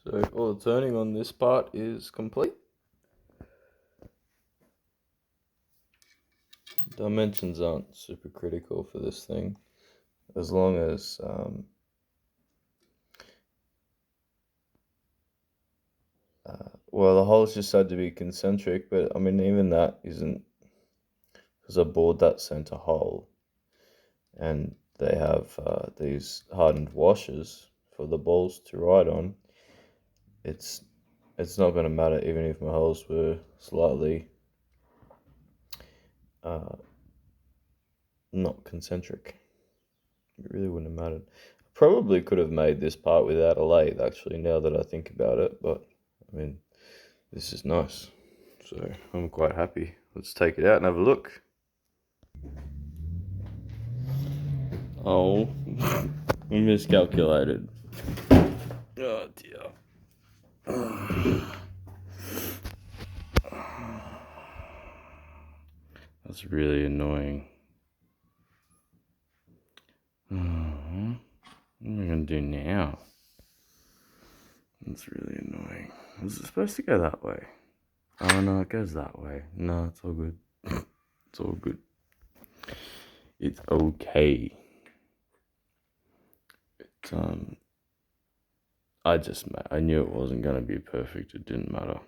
So all the turning on this part is complete. Dimensions aren't super critical for this thing, as long as well, the holes just had to be concentric, but I mean even that isn't, because I bored that center hole, and they have these hardened washers for the balls to ride on. It's not going to matter even if my holes were slightly not concentric. It really wouldn't have mattered. Probably could have made this part without a lathe, actually, now that I think about it, but I mean, this is nice. So I'm quite happy. Let's take it out and have a look. Oh, we miscalculated. Oh dear. That's really annoying. What am I gonna do now? That's really annoying. Was it supposed to go that way? Oh no, it goes that way. No, it's all good. It's all good. It's okay. I knew it wasn't gonna be perfect. It didn't matter.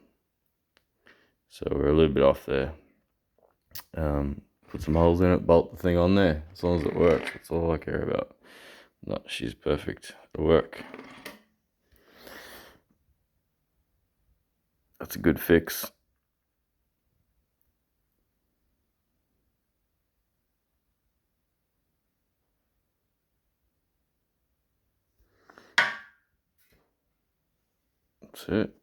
So we're a little bit off there. Put some holes in it, bolt the thing on there. As long as it works, that's all I care about. No, she's perfect. It'll work. That's a good fix. That's it.